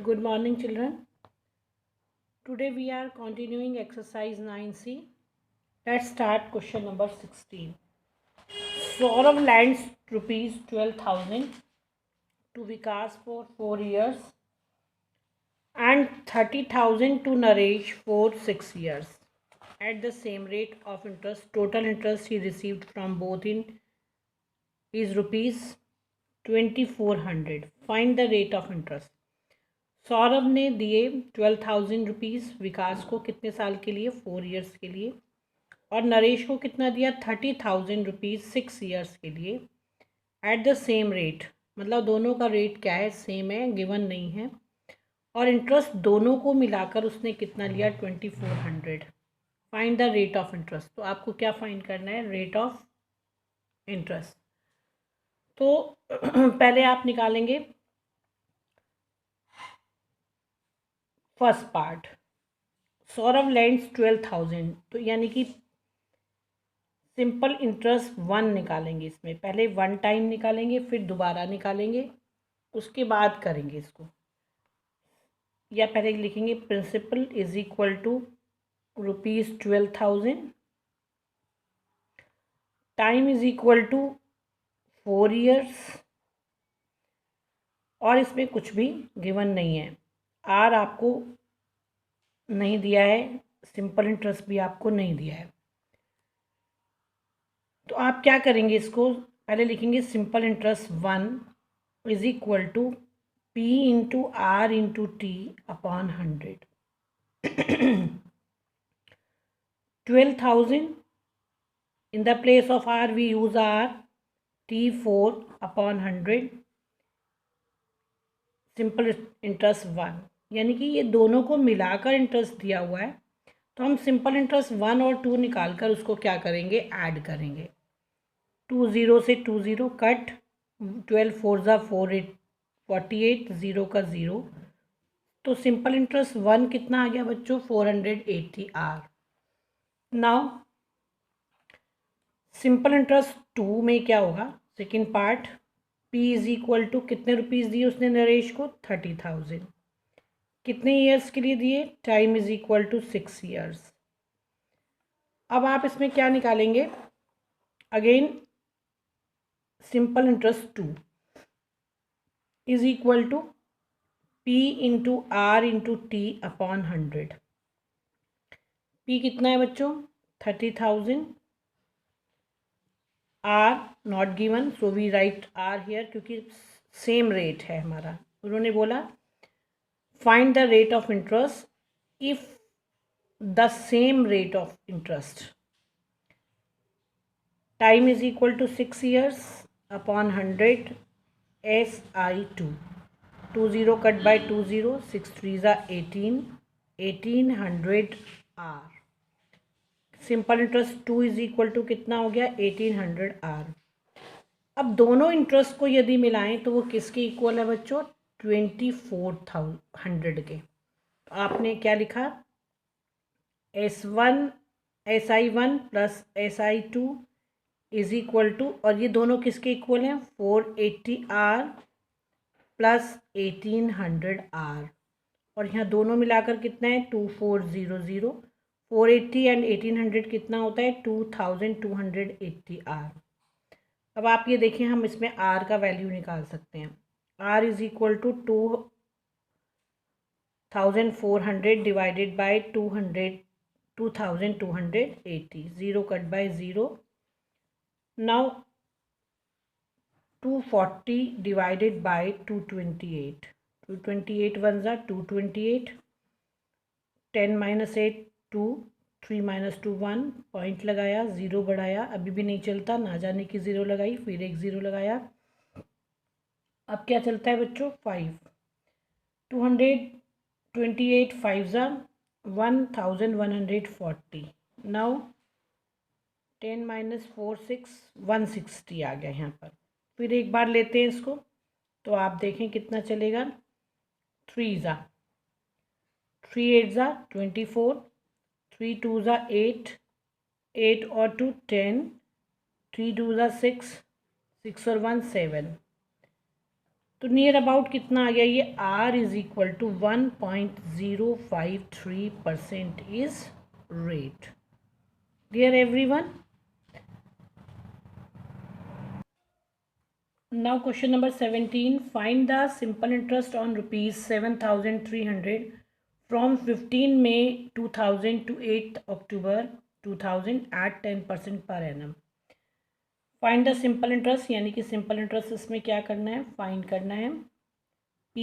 Good morning, children. Today we are continuing exercise 9C. Let's start question number 16. Saurav lends rupees 12,000 to Vikas for 4 years and 30,000 to Naresh for 6 years at the same rate of interest. Total interest he received from both in is rupees 2,400. Find the rate of interest. Saurabh ने दिए 12,000 rupees विकास को कितने साल के लिए 4 years के लिए, और नरेश को कितना दिया 30,000 रुपीज़ 6 इयर्स के लिए एट द सेम रेट। मतलब दोनों का रेट क्या है, सेम है, गिवन नहीं है, और इंटरेस्ट दोनों को मिलाकर उसने कितना लिया 2,400। Find the rate of interest. तो आपको क्या फाइंड करना है, रेट ऑफ इंटरेस्ट। तो पहले आप निकालेंगे फर्स्ट पार्ट। सौरभ लैंड्स 12,000, तो यानी कि सिंपल इंटरेस्ट 1 निकालेंगे। इसमें पहले 1 टाइम निकालेंगे, फिर दोबारा निकालेंगे, उसके बाद करेंगे इसको। या पहले लिखेंगे principal is equal to rupees 12,000, time is equal to 4 years, और इसमें कुछ भी गिवन नहीं है। आर आपको नहीं दिया है, सिंपल इंटरेस्ट भी आपको नहीं दिया है। तो आप क्या करेंगे, इसको पहले लिखेंगे simple interest 1 is equal to P into R into T upon 100। 12,000 in the place of R we use R, T4 upon 100, simple interest 1। यानी कि ये दोनों को मिलाकर इंटरेस्ट दिया हुआ है, तो हम सिंपल इंटरेस्ट 1 और 2 निकाल कर उसको क्या करेंगे, ऐड करेंगे। 2 0 से 2 0 कट, 12 4 ज़ा 48, 0 का 0। तो सिंपल इंटरेस्ट 1 कितना आ गया बच्चों, 480 आर। नाउ सिंपल इंटरेस्ट 2 में क्या होगा, second part, P is equal to कितने रुपीज़ दिए उसने नरेश को 30,000, कितने ईयर्स के लिए दिए, time is equal to 6 years. अब आप इसमें क्या निकालेंगे, again simple interest 2 is equal to P into R into T upon 100। P कितना है बच्चों 30,000, R not given, so we write R here, क्योंकि सेम रेट है हमारा। उन्होंने बोला find the rate of interest if the same rate of interest, time is equal to 6 years upon 100 SI2। 2 0 cut by 2 0, 6 3 ज़ा 18, 1800 R. Simple interest 2 is equal to कितना हो गया 1800 are. अब दोनों इंटरेस्ट को यदि मिलाएं तो वो किसके इक्वल है बच्चों, 24,100 के। तो आपने क्या लिखा, SI1 plus SI2 is equal to, और ये दोनों किसके इक्वल हैं, 480 आर प्लस 1800 आर, और यहाँ दोनों मिलाकर कितना है 2400। 480 एंड 1800 कितना होता है 2280 आर। अब आप ये देखिए, हम इसमें आर का वैल्यू निकाल सकते हैं। R is equal to 2400 divided by 2280, 0 cut by 0। Now 240 divided by 228, 228 1 ज़ा 228, 10 माइनस 8 2, 3 माइनस 2 1, पॉइंट लगाया, 0 बढ़ाया, अभी भी नहीं चलता, ना जाने की 0 लगाई, फिर एक 0 लगाया। अब क्या चलता है बच्चों 5, 228 5 ज़ा 1140। नाउ 10 माइनस 4 6, 160 आ गया यहाँ पर। फिर एक बार लेते हैं इसको, तो आप देखें कितना चलेगा, 3 ज़ा 3 8 ज़ा 24, 3 2 ज़ा 8, 8 और 2 10, 3 2 ज़ा 6, 6 और 1 7, तो नियर अबाउट कितना आ गया ये, R is equal to 1.053% is rate. Clear everyone? Now question number 17. Find the simple interest on rupees 7,300 from 15 May 2000 to 8 October 2000 at 10% per annum. Find the simple interest, यानी कि simple interest इसमें क्या करना है, find करना है। P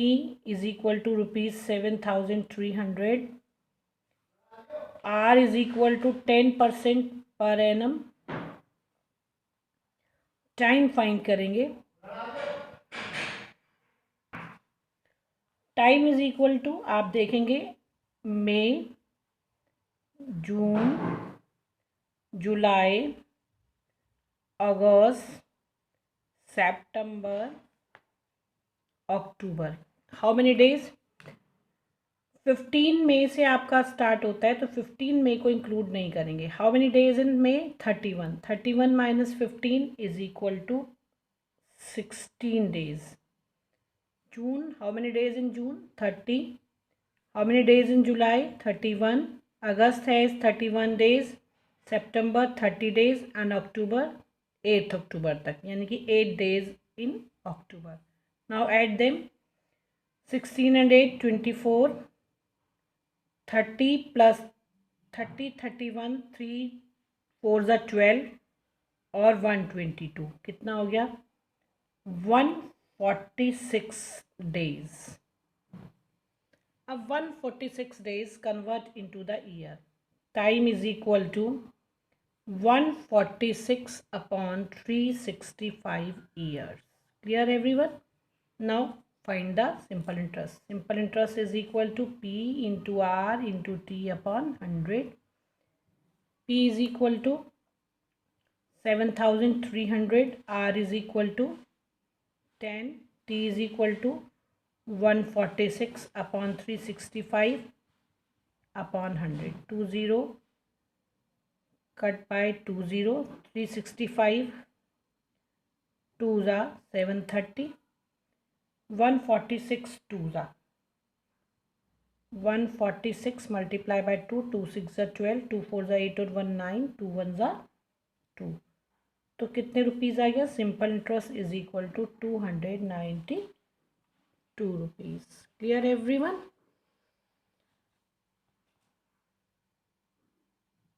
is equal to rupees 7,300, R is equal to 10% per annum, time find करेंगे। Time is equal to, आप देखेंगे, मई, जून, जुलाई, अगस्त, सितंबर, अक्टूबर। How many days? 15 मई से आपका स्टार्ट होता है तो 15 मई को इंक्लूड नहीं करेंगे। How many days in May? 31। 31 minus 15 is equal to 16 days. June, how many days in June? 30. How many days in July? 31. August has 31 days. September 30 days and October 8th October तक, यानी कि 8 days in October. Now add them. 16 and 8 24. 30 plus 30 31 3 4 are 12 और 122 कितना हो गया? 146 days. अब 146 days convert into the year. Time is equal to 146 upon 365 years. Clear everyone? Now find the simple interest. Simple interest is equal to P into R into T upon 100. P is equal to 7,300. R is equal to 10, T is equal to 146 upon 365 upon 100. 20 cut by 20, 365 2s are 730, 146 2s are 146 multiply by 2, 2 6 are 12, 2 4 are 8 और 1 9, 2 1 are 2। तो कितने rupees आ गया? Simple interest is equal to 292 rupees. Clear everyone?